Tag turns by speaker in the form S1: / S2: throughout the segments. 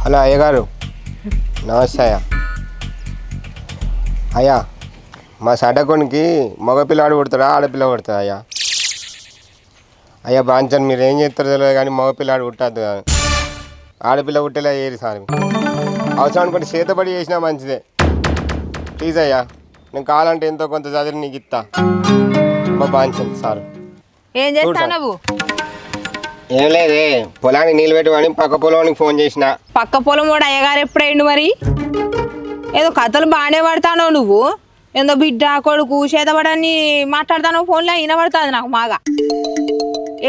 S1: Hello అయ్యగారు, నమస్తే అయ్యా. అయ్యా, మా సడకునికి మగపిల్లాడు పుడతాడా ఆడపిల్ల పుడతాడా అయ్యా? అయ్యా బాంచన్ మీరు ఏం చేస్తారో తెలియదు కానీ మగపిల్లాడు పుట్టద్దు, ఆడపిల్ల పుట్టేలా ఏరి సార్. అవసరం అనుకుంటే చేతబడి చేసినా మంచిదే. ప్లీజ్ అయ్యా, నేను కావాలంటే ఎంతో కొంత చదివి నీకు ఇస్తా. మా బాంచన్ సార్.
S2: ఏం చేస్తావు నువ్వు?
S1: ఏం లేదే, పొలానికి నీళ్ళు పెట్టుకొని పక్క పొలానికి ఫోన్ చేసిన.
S2: పక్క పొలం కూడా అయ్యగారు ఎప్పుడైండు మరి? ఏదో కథలు బాగానే పడతానో నువ్వు, ఏదో బిడ్డ కొడుకు చేతబడని మాట్లాడతానో ఫోన్లో వినబడుతుంది నాకు బాగా.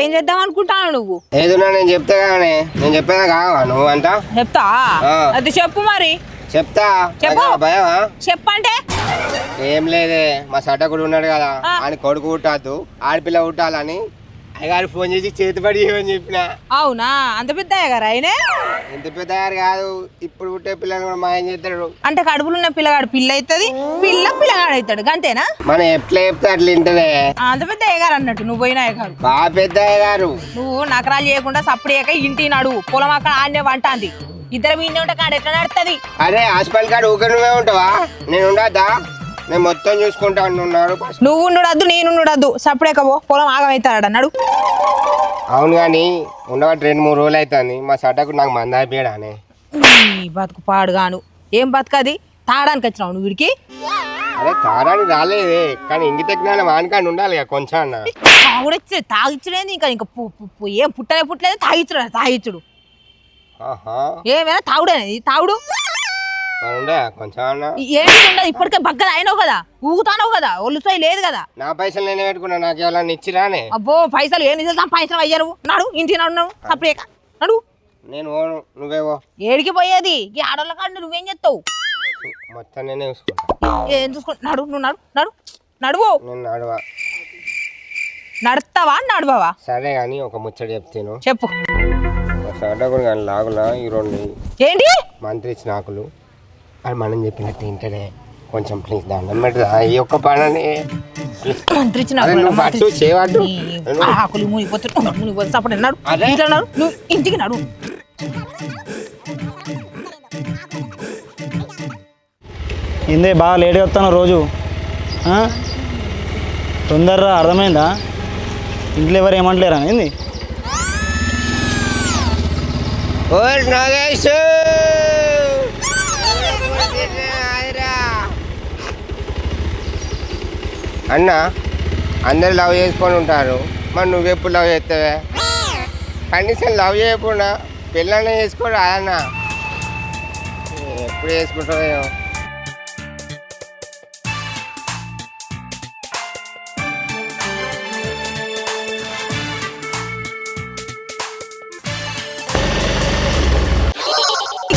S2: ఏం చేద్దాం అనుకుంటాను నువ్వు?
S1: ఏదున్నా నేను చెప్తా కానీ నేను చెప్పేదా కావా నువ్వు అంట?
S2: చెప్తా అది చెప్పు మరి.
S1: చెప్తా.
S2: చెప్పు.
S1: భయమా?
S2: చెప్పంటే
S1: ఏం లేదే, మా సటకుడు ఉన్నాడు కదా, ఆయన కొడుకు పుట్టద్దు ఆడపిల్ల పుట్టాలని అయ్యగారు ఫోన్ చేసి చేతిపడి చేయమని చెప్పిన.
S2: అవునా? అంత పెద్ద అయ్యగారు ఆయనే?
S1: ఎంత పెద్ద కాదు, ఇప్పుడు పుట్టే పిల్లలు కూడా మాయం చేస్తాడు.
S2: అంటే కడుపులో ఉన్న పిల్లగాడు పిల్ల అవుతుంది, పిల్లగాడు అవుతాడు, అంతేనా?
S1: మనం ఎట్లా చెప్తే అట్లా వింటదే.
S2: అంత పెద్ద అయ్యగారు అన్నట్టు నువ్వు పోయిన అయ్యగారు.
S1: బాగా పెద్ద అయ్యగారు.
S2: నువ్వు నకరాలు చేయకుండా సప్పుడేక ఇంటి నడు, పొలం అక్కడ ఆడనే వంటాంది. ఇద్దరు మీ ఉంటే కాడ ఎట్లా నడుతుంది?
S1: అరే హాస్పిటల్ కాడ ఊకే నువ్వే ఉంటావా? నేను ఉండద్దా? నేను మొత్తం చూసుకుంటా అన్నాడు.
S2: నువ్వు ఉండడద్దు, నేను ఉండద్దు, సప్పుడేక పో, పొలం ఆగమవుతాడు అన్నాడు.
S1: అవును కానీ ఉండబట్టి 2-3 రోజులు అవుతుంది. మా సటకు నాకు మంద అయిపోయాడానే.
S2: బతుకు పాడుగాను. ఏం బతుకది? తాగడానికి వచ్చినావు నువ్వు వీడికి?
S1: అరే తాగడానికి రాలేదే, కానీ ఇంటి తగ్గిన వానికాండి ఉండాలి కొంచెం అన్న.
S2: తాగుడొచ్చి తాగిచ్చలేదు, ఇంకా ఇంకా ఏం పుట్టలేదు, తాగిచ్చుడు ఏమైనా తాగుడేది తాగుడు.
S1: ఉండే కొంచెం అన్న
S2: ఏంటి ఉండదు, ఇప్పటికే బగ్గలు అయినావు కదా, ఊగుతానవు కదా, ఒళ్ళుసాయి లేదు కదా.
S1: నా పైసలు నేనే పెట్టుకున్నా, నాకు ఎవరన్నా ఇచ్చిరానే?
S2: అబ్బో పైసలు ఏం నిజం పైసలు అయ్యారు. నాడు ఇంటి నడు సపరేక నడు.
S1: నేను పోను, నువ్వేవో.
S2: ఏడికి పోయేది ఈ ఆడోళ్ళ కాడు, నువ్వేం చేస్తావు?
S1: మొత్తం నేనే చూసుకుంటా.
S2: ఏం చూసుకుంటా? నడు, నువ్వు నడు నడు నడువు.
S1: నేను నడవా.
S2: నడుస్తావా నడువవా?
S1: సరే కానీ ఒక ముచ్చట చెప్తాను.
S2: చెప్పు.
S1: సడకుడు కానీ లాగులా ఈ 2
S2: ఏంటి
S1: మంత్రి ఇచ్చిన ఆకులు అది మనం చెప్పినట్టు తింటనే. కొంచెం ప్లీజ్ దండం పెడతా ఈ ఒక్క పనని.
S2: ఆకులు మునిగిపోతుంది సపడే నడు, ఇంట్లో నడు, నువ్వు ఇంటికి నడు.
S3: ఏందే బాగా లేట్గా వస్తాను రోజు, తొందరగా అర్థమైందా? ఇంట్లో ఎవరు ఏమంటలేరా ఏంది?
S1: అన్న అందరు లవ్ చేసుకొని ఉంటారు, మరి నువ్వెప్పుడు లవ్ చేస్తావే? కనీసం లవ్ చేయకుండా పెళ్ళన్నా చేసుకోడు అన్న. ఎప్పుడు చేసుకుంటావో?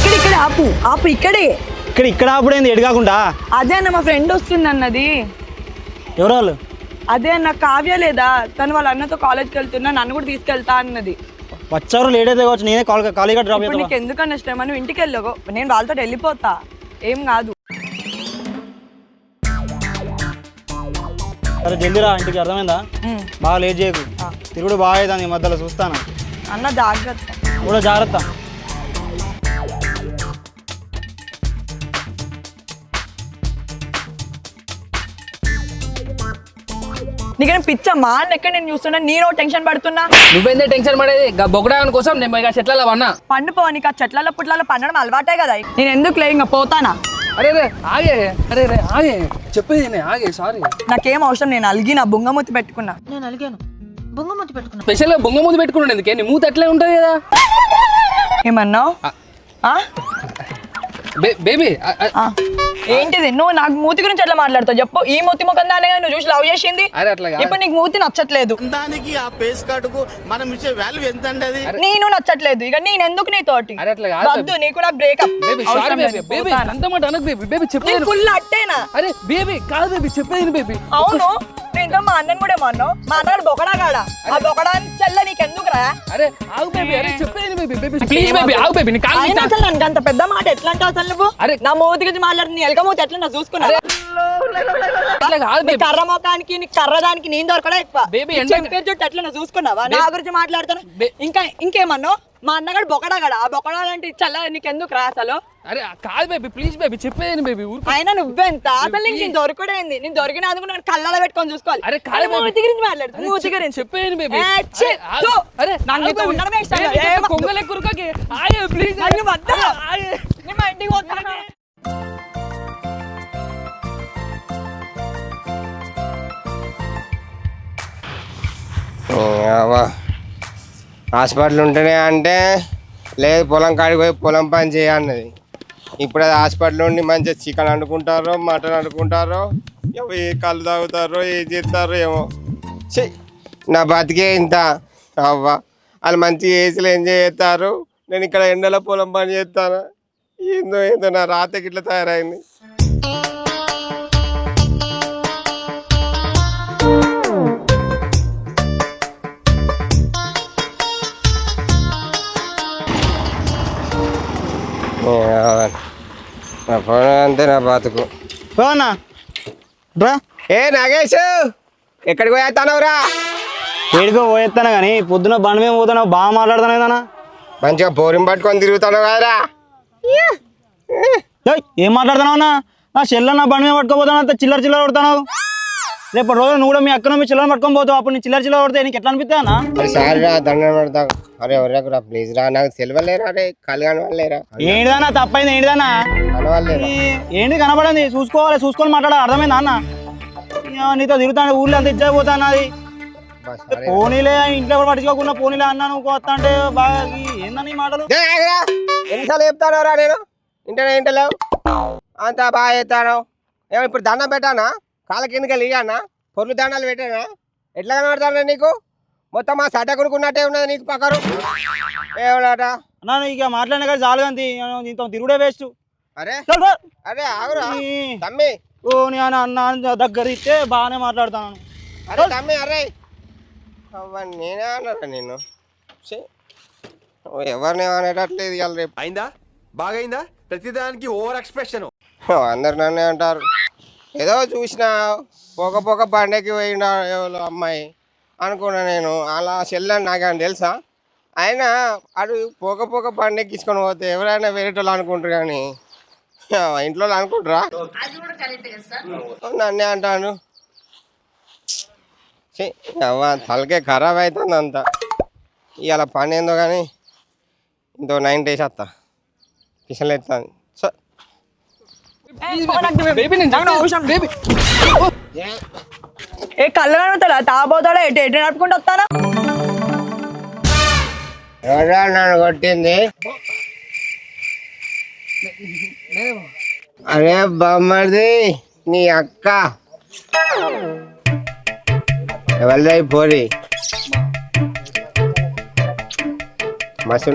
S4: ఇక్కడ ఆపు ఆపు, ఇక్కడే.
S3: ఇక్కడ ఆపుడైంది ఎడు కాకుండా?
S4: అదే అన్న మా ఫ్రెండ్ వస్తుంది అన్నది.
S3: ఎవరు వాళ్ళు?
S4: అదే అన్న కావ్య లేదా, తను వాళ్ళ అన్నతో కాలేజ్కి వెళ్తున్నా, నన్ను కూడా తీసుకెళ్తా అన్నది.
S3: వచ్చారు లేట్ అయితే కావచ్చు, నేనే కాలేజీగా డ్రాప్
S4: ఇప్పుడు నీకు ఎందుకన్నా ఇష్టం? నువ్వు ఇంటికి వెళ్ళవు, నేను వాళ్ళతో వెళ్ళిపోతా, ఏం కాదు.
S3: సరే జల్దీరా ఇంటికి, అర్థమైందా? బాగా లేట్ చేయకు, తిరుగుడు బాగా అవుతుంది ఈ మధ్యలో చూస్తాను.
S4: అన్న జాగ్రత్త.
S3: కూడా జాగ్రత్త.
S4: నీకేం పిచ్చమ్మా? ఎక్కడ నేను చూస్తున్నా, నేను టెన్షన్ పడుతున్నా.
S5: నువ్వేందే టెన్షన్ పడేది? బొగడాని కోసం నేను చెట్ల వన్నా
S4: పండు పో, నీకు ఆ చెట్లలో పుట్లలో పండడం అలవాటే కదా. నేను ఎందుకు లే, ఇంకా పోతానా?
S5: అరే రే ఆగే, అరే రే ఆగే, చెప్పేది ఆగే. సారీ,
S4: నాకేం అవసరం, నేను అలిగిన బొంగమూతి పెట్టుకున్నా.
S2: నేను అలిగాను, బొంగమూతి పెట్టుకున్నా.
S5: స్పెషల్ గా బొంగమూతి పెట్టుకున్నాడు ఎందుకే? నీ మూతి అట్లే ఉంటది కదా.
S4: ఏమన్నావు?
S5: బేబీ
S4: ఏంటిది? నువ్వు నాకు మూతి గురించి ఎట్లా మాట్లాడతావు చెప్పు? ఈ మూతి ముఖం దానే నువ్వు చూసి లవ్ చేసింది. ఇప్పుడు నీకు మూతి నచ్చట్లేదు,
S6: దానికి ఆ పేస్ కార్డుకు మనం ఇచ్చే వాల్యూ ఎంత అండి?
S4: నేను నచ్చట్లేదు, ఇక నేను ఎందుకు నీతోటి వద్దు, నీకు నాకు బ్రేకప్. ఫుల్ అట్టేనా?
S5: అరే బేబీ కాదు బేబీ, చెప్పేది బేబీ.
S4: అవును, నేను మా అన్నని కూడా ఏమన్నావు, మా అన్నాడు బొకడా కాడా, ఆ బొకడా చెల్ల నీకెందుకు రా?
S5: అరే ఆగు బేబీ, అరే చెప్పేది బేబీ. బేబీ ప్లీజ్ బేబీ ఆగు బేబీ. నీ కాల్
S4: అసలు నాకు అంత పెద్ద మాట ఎట్లా అంటావు అసలు నువ్వు?
S5: అరే
S4: నా మూతి గురించి మాట్లాడి నీ ఎలక మూతి ఎట్లా చూసుకున్నా? కర్ర మొఖానికి నీ కర్ర దానికి నేను దొరకడా ఎక్కువ.
S5: బేబీ
S4: చెప్పే చుట్టూ ఎట్లా చూసుకున్నావా? నా గురించి మాట్లాడుతాను. ఇంకేమన్నావు? మా అన్నగాడు బొకడాగడ ఆ బొకడాలు అంటే చల్ల నీకెందుకు రా అసలు
S5: అరే కాదు బేబీ ప్లీజ్ బేబీ చెప్పేది బేబీ ఊరు
S4: అయినా నువ్వెంత అసలు నీకు నేను దొరకడేంది నేను దొరికిన అందుకు నేను కళ్ళలో పెట్టుకొని చూసుకోవాలి
S5: అరే కాదు baby.
S4: మూతి గురించి మాట్లాడు మూతి గురించి
S5: చెప్పేది బేబీ
S4: ఏ, ఛీ, థు.
S5: అరే
S4: నాకు నీతో ఉండడమే ఇష్టం లేదు. ఏ, వద్దు.
S5: కొంగలే కురుకకి ఆయే ప్లీజ్
S4: నన్ను వద్దు. నేను మా ఇంటికి పోతాను
S1: హాస్పిటల్ ఉంటేనే అంటే లేదు పొలం కాడికి పోయి పొలం పని చేయన్నది. ఇప్పుడు అది హాస్పిటల్ ఉండి మంచిగా చికెన్ వండుకుంటారో మటన్ వండుకుంటారో ఏ కళ్ళు తాగుతారో ఏం చేస్తారో ఏమో. నా బతికే ఇంత అవ్వ వాళ్ళు మంచిగా ఏసీలు ఎంజాయ్ చేస్తారు, నేను ఇక్కడ ఎండలో పొలం పని చేస్తాను. ఏందో ఏందో నా రాతకి ఇట్లా తయారైంది. నా ఫోన్ అంతే నా బతుకు.
S3: అన్నా రా
S1: ఏ నాగేష్ ఎక్కడికి పోయేస్తానవురా?
S3: ఏడుకో పోయేస్తాను కానీ పొద్దున బండి మీద పోతున్నావు బాగా మాట్లాడుతాను ఏదన్నా
S1: మంచిగా బోరింగ్ పట్టుకొని తిరుగుతాను కదరా.
S3: ఏం మాట్లాడుతున్నావు అన్న నా చెల్లె నా బండి మీద పట్టుకోపోతాను అంత చిల్లర చిల్లర కొడతాను. రేపు రోజు నువ్వు కూడా మీ అక్కడ మీ చిల్లర పట్టుకొని పోతావు, అప్పుడు నీ చిల్లర చిల్లర కొడితే నీకు ఎట్లా అనిపిస్తా అన్న?
S1: అరే సారీ రా, దండం పెడతా. అరే ఎవరా ప్లీజ్ రా, నాకు తెలియలేరా. అరే కళ్యాణ్ వాళ్ళేరా,
S3: ఏంటిదన్నా తప్పైంది ఏంటిదన్నా?
S1: కలవాళ్ళేరా.
S3: ఏంటి కనపడింది చూసుకోవాలి, చూసుకొని మాట్లాడాలి, అర్థమైందా అన్న? నీతో తిరుగుతాను ఊళ్ళో అంత ఇచ్చేపోతాను అది పోనీలే, ఇంట్లో కూడా పట్టించుకోకుండా పోనీలే అన్నా. నువ్వు వస్తా అంటే బాగా ఏందని మాటలు
S1: ఎన్నిసార్లు చెప్తాను రా నేను, ఇంటలేవు అంతా బాగా చెప్తాను. ఏమో ఇప్పుడు దండం పెట్టానా, కాళ్ళ కిందకి వెళ్ళి అన్న పొర్లు దండాలు పెట్టానా? ఎట్లా కనబడతానా నీకు? మొత్తం మా సడ్డ కొనుక్కున్నట్టే ఉన్నది నీకు పక్కరు ఏమన్నాట.
S3: అన్నా ఇక మాట్లాడినా కానీ చాలు కానీ ఇంత తిరుగుడే వేస్ట్.
S1: అరే అరే ఆగురా తమ్మి.
S3: ఓ నేను అన్న దగ్గర ఇస్తే బాగానే మాట్లాడతాను.
S1: అరే తమ్మి అరే నేనే అన్నారా నేను? ఎవరిని అనేటట్లేదు ఇవాళ రేపు.
S7: అయిందా బాగైందా? ప్రతిదానికి ఓవర్ ఎక్స్ప్రెషన్.
S1: అందరు నన్నే అంటారు. ఏదో చూసిన పోక పండగకి పోయిన ఎవరో అమ్మాయి అనుకున్నా నేను. అలా చెల్లని నాకేమన్నా తెలుసా? ఆయన అడు పోక పండగకి తీసుకొని పోతే ఎవరైనా వేరేటోళ్ళు అనుకుంటారు కానీ ఇంట్లో అనుకుంటారా? నన్నే అంటాను. అవ్వ తలకే ఖరాబ్ అవుతుంది అంతా. ఇవాళ పని ఏందో కానీ ఇంతో 9 వేసేస్తా, కిషన్ ఎత్తాను.
S4: ఏ కళ్ళు కనుతాడా తాగబోతాడా ఎటు ఎటు నడుపుకుంటూ వస్తానా?
S1: ఎవరా నన్ను కొట్టింది? అరే బామ్మది నీ అక్క ఎవరిదై పోరి మసు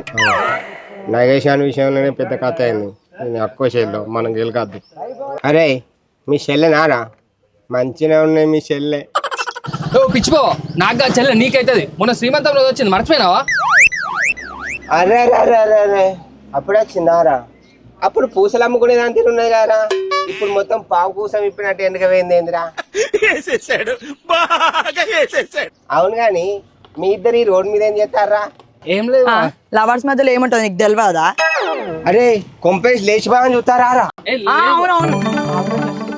S1: నాగేశాన్ విషయంలోనే పెద్ద కథ అయింది. నేను అక్కో చెల్లె మనం గెలకద్దు. అరే మీ చెల్లె నారా? మంచిగా ఉన్నాయి మీ చెల్లె.
S5: ఓ పిచ్చిపో నాకు చెల్లె నీకైతుంది. మొన్న శ్రీమంతం రోజు వచ్చింది మర్చిపోయినావా?
S1: అరే అరే అరే అరే అప్పుడు వచ్చిందారా? అప్పుడు పూసలు అమ్ముకునే దాని తీరు ఉన్నది కదా, ఇప్పుడు మొత్తం పావు కూసం ఇప్పినట్టు ఎందుకు పోయింది ఏందిరా? అవును గాని మీ ఇద్దరు ఈ రోడ్ మీద ఏం చేస్తారా?
S5: ఏం లేదు
S4: లవర్స్ మధ్యలో ఏముంటుంది నీకు తెలియదా?
S1: అరే కొంపేసి లేచి బాగా చూస్తారా?
S4: అవునవును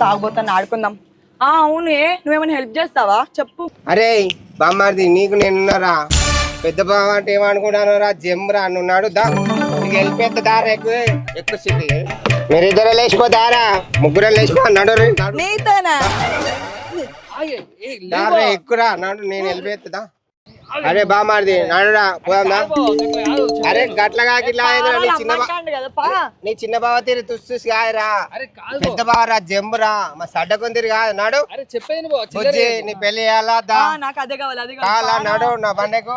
S4: తాగబోతాను ఆడుకుందాం. అవును నువ్వేమైనా హెల్ప్ చేస్తావా చెప్పు.
S1: అరే బామ్మారిది నీకు నేనున్నారా? పెద్ద బావ అంటే ఏమనుకుంటాను జమ్రా అన్నాడు. దా నీకు వెళ్ళిపోతే దారా ఎక్కువ సిటీ. మీరిద్దరు లేచిపోతారా? ముగ్గురు లేచిపో అన్నాడు.
S4: నీతోనా?
S1: దారా ఎక్కురా అన్నాడు. నేను వెళ్ళిపోతుందా? అరే బామ్మారిది నాడురా పోదాందా? అరే గట్లగా గిట్లా నీ చిన్న బావ తీరు తుస్ కాయరా, పెద్ద బావరా జంబురా మా సడ్డకొని తిరిగి కాదు నాడు. బుజ్జి నీ పెళ్లి చేయాలా? దా
S4: నాకు అదే కావాలి
S1: కాలా నాడు నా బండకు.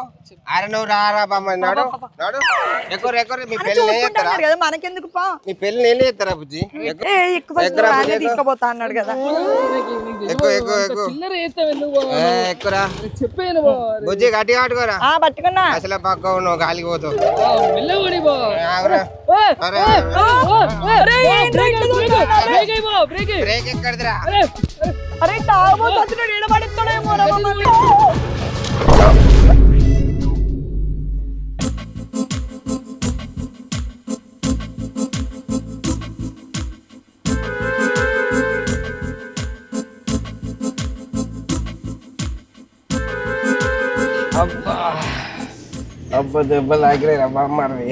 S1: అరే నువ్వు రారా బామ్మ నాడు నాడు ఎక్కువ మీ పెళ్లి నేను చేస్తారా?
S4: మనకెందుకు పా,
S1: మీ పెళ్లి నేను చేస్తారా బుజ్జి?
S4: తీసుకుపోతా అన్నాడు కదా.
S1: ఎక్కురా బుజ్జి గట్టిగా ఆడుకోరా.
S4: పట్టుకున్నా
S1: అసలు పక్క నువ్వు గాలికి పోతావు. బ్రేక్ ఎక్కడిదిరా?
S4: అరే తాగబోతున్నాడు ఈడబడిస్తాడేమో.
S1: అబ్బా దెబ్బలు తాకిలేదు అబ్బా అమ్మది.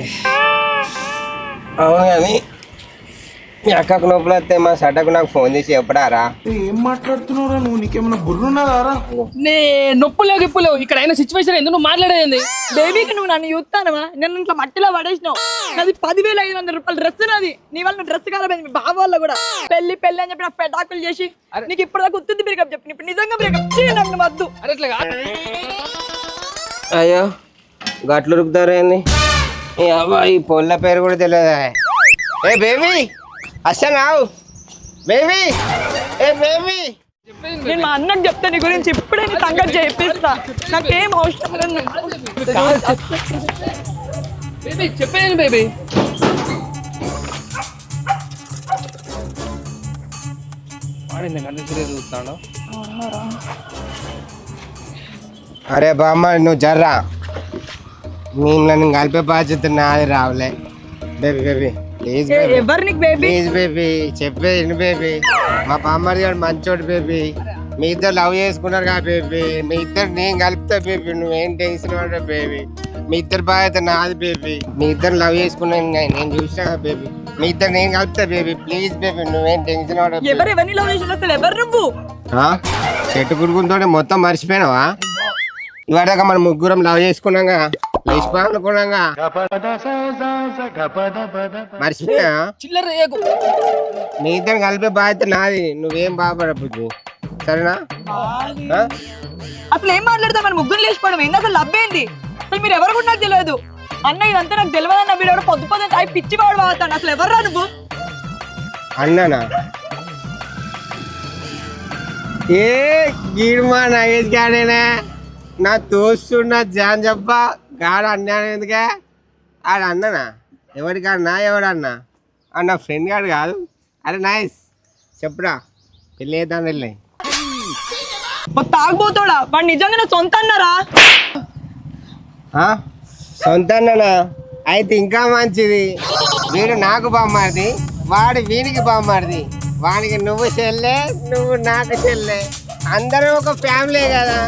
S1: అవును కానీ మీ అక్కకు నొప్పులు వస్తే మా సడ్డకు నాకు ఫోన్ చేసి చెప్పడారా?
S6: ఏం మాట్లాడుతున్నారా నువ్వు? నీకేమన్నా బుర్రున్నదారా?
S5: నే నొప్పులేవు గిప్పులేవు ఇక్కడ అయిన సిచ్యువేషన్ ఎందుకు నువ్వు మాట్లాడేది?
S4: బేబీకి నువ్వు నన్ను చూస్తానవా? నేను ఇంట్లో మట్టిలో పడేసినావు. నాది 10,500 డ్రెస్ నాది. నీ వల్ల డ్రెస్ ఖరాబైంది. మీ బావ వల్ల కూడా పెళ్లి పెళ్లి అని చెప్పి నాకు పెటాకులు చేసి నీకు ఇప్పుడు దాకా గుర్తుంది బ్రేకప్ చెప్పి ఇప్పుడు నిజంగా బ్రేకప్ నన్ను వద్దు.
S5: అరే అట్లా కాదు.
S1: అయ్యో గట్లు రుకుతారేంది? ఈ అబ్బాయి పొల్ల పేరు కూడా తెలియదా? ఏ బేబీ అసలు బేబీ, ఏ బేబీ.
S4: నేను మా అన్నకు చెప్తా నీ గురించి. ఇప్పుడే నీ సంగతి చెప్పిస్తా. నాకేం అవసరం లేదు.
S5: బేబీ చెప్పేది బేబీ. వాడింది కన్ను చూస్తాను.
S1: అరే బామ్మ నువ్వు జర్రా, మిమ్మల్ని కలిపే బాధ్యత నాది రావులే. బేబీ బేబీ ప్లీజ్ బేబీ,
S4: ఎవరు నీకు బేబీ?
S1: ప్లీజ్ బేబీ చెప్పేది బేబీ. మా బామ్మడి గారు మంచోడు బేబీ. మీ ఇద్దరు లవ్ చేసుకున్నారు కదా బేబీ. మీ ఇద్దరు నేను కలుపుతా బేబీ. నువ్వేం టెన్షన్ పడరా బేబీ. మీ ఇద్దరు బాధ్యత నాది బేబీ. మీ ఇద్దరు లవ్ చేసుకున్నాను నేను చూసినా కదా బేబీ. మీ ఇద్దరు నేను కలుపుతా బేబీ. ప్లీజ్ బేబీ నువ్వేం టెన్షన్ పడరా.
S4: ఎవరిని లవ్ చేసిన అసలు ఎవరు నువ్వు?
S1: చెట్టు పురుగులతో మొత్తం మర్చిపోయినావా? ఇవాడాక మనం ముగ్గురం లవ్ చేసుకున్నాగా, లేచిపోయా అనుకున్నాగా, మర్చిపోయా?
S5: చిల్లర చేయకు.
S1: మీ ఇద్దరు కలిపే బాధ్యత నాది. నువ్వేం బాధపడబుద్ది సరేనా?
S4: అసలు ఏం మాట్లాడతా? మన ముగ్గురు లేచిపోవడం ఏంది? అసలు లవ్ ఏంది? అసలు మీరు ఎవరు కూడా నాకు తెలియదు. అన్న ఇదంతా నాకు తెలియదు అన్న. వీడు పొద్దు పొద్దు టైప్ పిచ్చి వాడు వాడతాను. అసలు ఎవర్రా నువ్వు?
S1: అన్నానా? ఏ గీడు మా నగేష్ గాడేనా? నా తోస్తున్న జాన్ చెప్పా గాడు అన్నాను ఎందుకే? ఆడు అన్ననా? ఎవరికన్నా ఎవడన్నా? నా ఫ్రెండ్ గాడు కాదు. అరే నైస్ చెప్పురా, పెళ్ళి చేద్దాం వెళ్ళి.
S4: తాగుపోతాడా వాడు? నిజంగా నా సొంత అన్నారా?
S1: సొంత అన్ననా? అయితే ఇంకా మంచిది. వీడు నాకు బామ్మారిది, వాడు వీనికి బామ్మారిది. వానికి నువ్వు చెల్లె, నువ్వు నాకు చెల్లె. అందరూ ఒక ఫ్యామిలీ కదా.